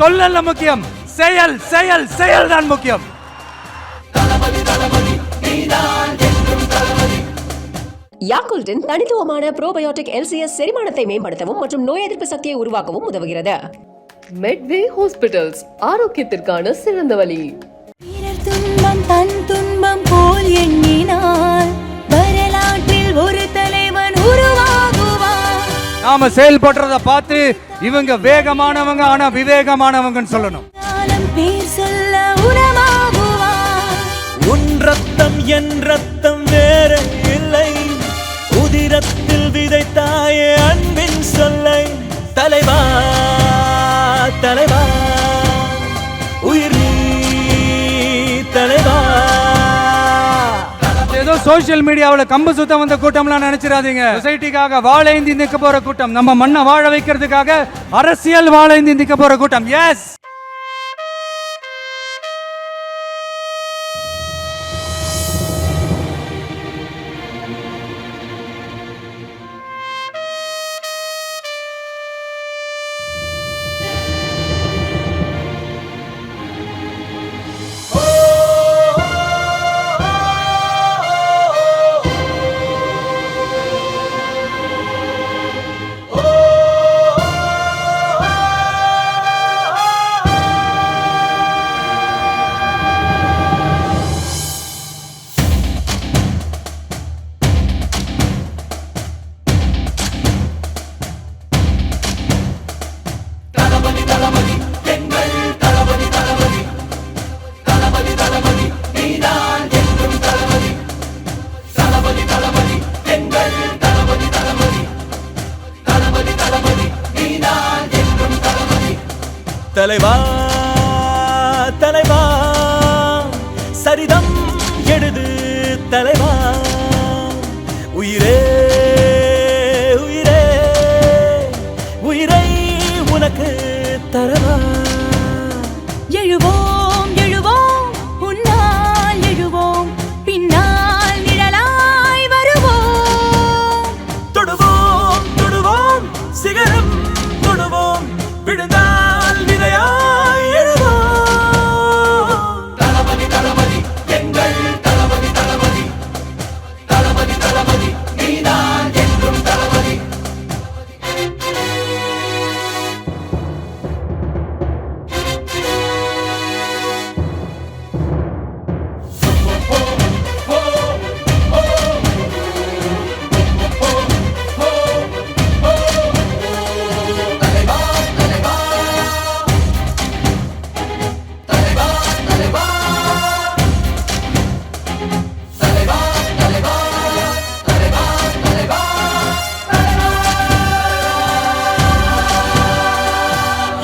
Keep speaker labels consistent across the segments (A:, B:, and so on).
A: சொல்லல முக்கியம், செயல் செயல் செயல் தான் முக்கியம்.
B: யாக்குல்ட்டின் தனித்துவமான ப்ரோபயோட்டிக் எல்சிஎஸ் செரிமானத்தை மேம்படுத்தவும் மற்றும் நோய் எதிர்ப்பு சக்தியை உருவாக்கவும் உதவுகிறது.
C: மெட்வே ஹாஸ்பிட்டல்ஸ், ஆரோக்கியத்திற்கான சிறந்த வழி.
D: துன்பம் தன் துன்பம் போல் எண்ணினால் வரலாற்றில் ஒரு தலைவன் உருவாகுவான்.
A: நாம செயல்படுறத பார்த்து இவங்க வேகமானவங்க ஆனா விவேகமானவங்கன்னு சொல்லணும்.
D: பேர் சொல்ல உணவாகுவான்.
E: உன் ரத்தம் என் ரத்தம் வேற இல்லை, உதிரத்தில் விதைத்தாயே அன்பின் சொல்லை. தலைவா தலைவா உயிர் நீ தலைவா.
A: ஏதோ சோசியல் மீடியாவில் கம்பு சுத்தம் வந்த கூட்டம்லாம் நினைச்சிடாதீங்க. சொசைட்டிக்காக வாழேந்தி நிற்க போற கூட்டம், நம்ம மண்ணை வாழ வைக்கிறதுக்காக அரசியல் வாழேந்தி நிற்க போற கூட்டம். எஸ்,
E: தலைவா தலைவா சரிதம் எழுது தலைவா. உயிரே உயிரே உயிரை உனக்கு தரவா.
D: எழுவோம் எழுவோம் உன்னால் எழுவோம், பின்னால் நிழலாய் வருவோம்.
E: தொடுவோம் தொடுவோம் சிகரம் தொடுவோம், விழுந்தால் விதையாய் எழுவோம். தளபதி தளபதி எங்கள் தளபதி தளபதி தளபதி தளபதி நீதான் என்றும் தளபதி.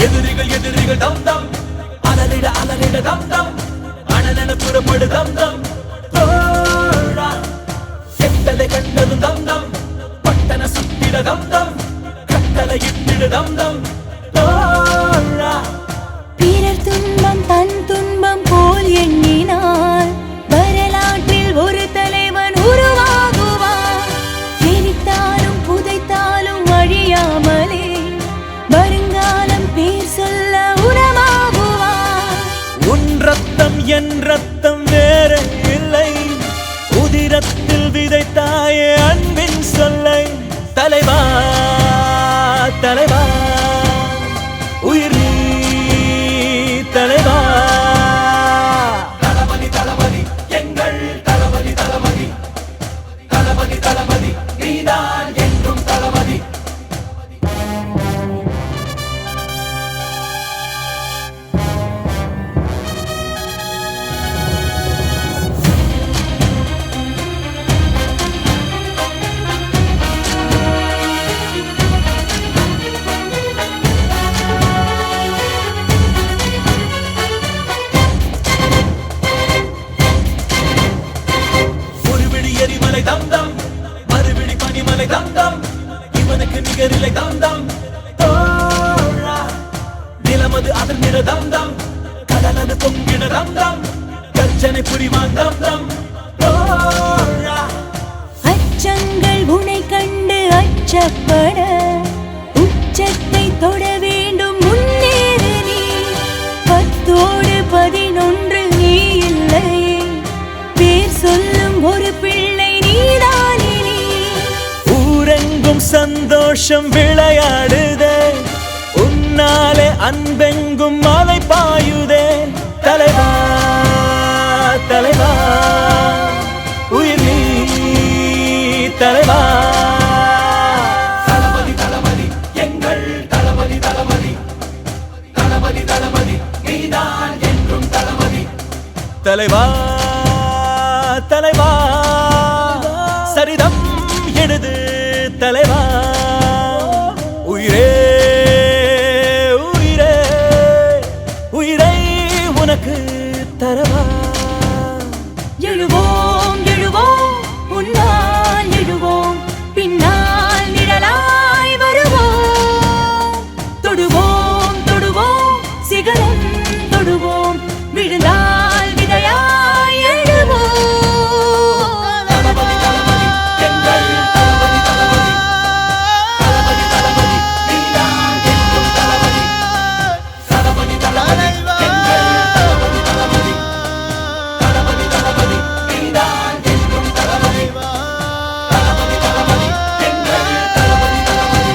E: எதிரிகள் எதிரிகள் தம் தம், அலறிட அலறிட தம் தம், அனலென புறப்படு தம் தம். தோழா செத்தலை கண்டதும் தம் தம், பட்டன சுத்திட தம் தம், கட்டளை இட்டிடு தம் தம். தோழா
D: பிறர் துன்பம் தன் துன்பம் போல் எண்ணினால் வரலாற்றில் ஒரு தலைவன் உருவாகுவான். எரித்தாலும் புதைத்தாலும் அழியாமலே வருங்காலம் பேர் சொல்ல உணவாகுவான்.
E: உன் ரத்தம் என் ரத்தம் வேற இல்லை, உதிரத்தில் விதைத்தாயே அன்பின் சொல்லை. தலைவா தலைவா உயிர் நீ தலைவா. தளபதி தளபதி எங்கள் தளபதி தளபதி தளபதி தளபதி நீதான் என்றும் தளபதி. எரிமலை தம் தம், மறுபிடி பனிமலை தம் தம், இவனுக்கு நிகரிலை தம் தம். தோழா நிலமது அதிர்ந்திட தம் தம், கடலது பொங்கிட தம் தம், கர்ஜனை புரிவான் தம் தம். தோழா
D: அச்சங்கள் உனை கண்டு அச்சப்பட உச்சத்தை தொட வேண்டும், முன்னேறு நீ.
E: சந்தோஷம் விளையாடுதே உன்னாலே அன்பெங்கும் மலை பாயுதே தலைவா தலைவா உயிர் நீ தலைவா தளபதி தளபதி எங்கள் தளபதி தளபதி தளபதி தளபதி நீதான் என்றும் தளபதி தலைவா தலைவா சரிதம் எழுது தலைவா உயிரே உயிரே உயிரை உனக்கு தரவா
D: எழுவோம் எழுவோம் முன்னால் எழுவோம் பின்னால் நிழலாய் வருவோம் தொடுவோம் தொடுவோம் சிகரம் தொடுவோம் விழுந்தால் விதையாய் எழுவோம்
E: தளபதி தளபதி எங்கள் தளபதி தளபதி தளபதி தளபதி நீதான் என்றும் தளபதி தளபதி தளபதி எங்கள் தளபதி தளபதி தளபதி தளபதி நீதான் என்றும் தளபதி தளபதி தளபதி எங்கள் தளபதி தளபதி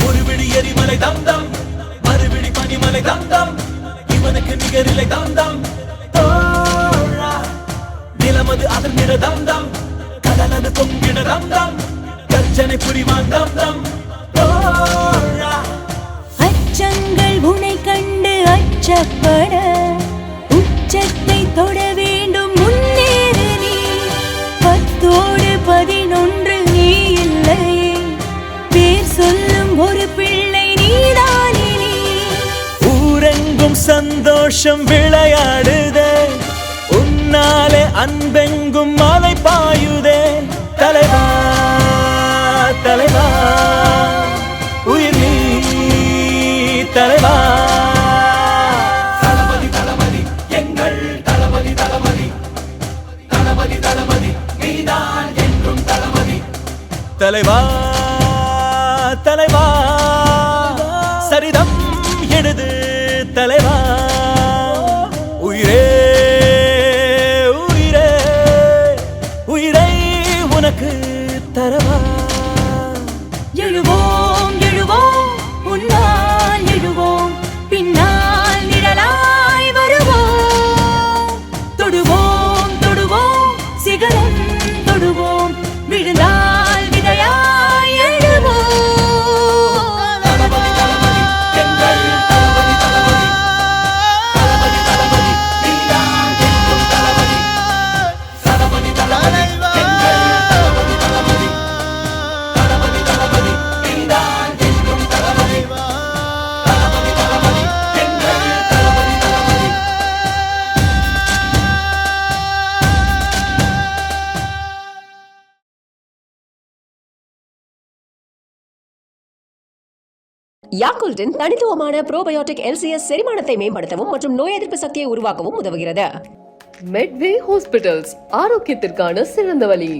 E: ஒருவிடி எரிமலை தம்தம் மறுவிடி பனிமலை தம்தம் இவனுக்கு நிகரிலை தம்தம் தோழா நிலமது அதர்ந்திட தம்தம் கடலது பொங்கிட தம்தம் கர்ஜனை புரிவான் தம்தம் தோழா
D: அச்சங்கள் உனை கண்டு அச்சப்பட உச்சத்தை தொட வேண்டும் முன்னேறு நீ 10-11 நீ இல்லையே பேர் சொல்லும் ஒரு பிள்ளை நீதானே நீ
E: ஊரெங்கும் சந்தோஷம் விளையாடுதே உன்னாலே அன்பெங்கும் மலை பாயுதே தலைவா தலைவா உயிர் நீ தலைவா தளபதி தளபதி எங்கள் தளபதி தளபதி தளபதி தளபதி நீதான் என்றும் தளபதி தலைவா தலைவா சரிதம் எழுது தலைவா உயிரே உயிரே உயிரை உனக்கு தரவா
D: எழுவோம் எழுவோம் முன்னால் எழுவோம் பின்னால் நிழலாய் வருவோம் தொடுவோம் தொடுவோம் சிகரம் தொடுவோம் விழுந்தால் விதையாய் எழுவோம்
E: தளபதி தளபதி எங்கள் தளபதி தளபதி தளபதி தளபதி நீதான் என்றும் தளபதி தளபதி தளபதி எங்கள் தளபதி தளபதி தளபதி தளபதி நீதான் என்றும் தளபதி தளபதி தளபதி எங்கள் தளபதி தளபதி
B: யாக்குல்டின் தனித்துவமான ப்ரோபயோட்டிக் LCS செரிமானத்தை மேம்படுத்தவும் மற்றும் நோய் எதிர்ப்பு சக்தியை உருவாக்கவும் உதவுகிறது.
C: மெட்வே ஹாஸ்பிட்டல்ஸ் ஆரோக்கியத்திற்கான சிறந்த வழி.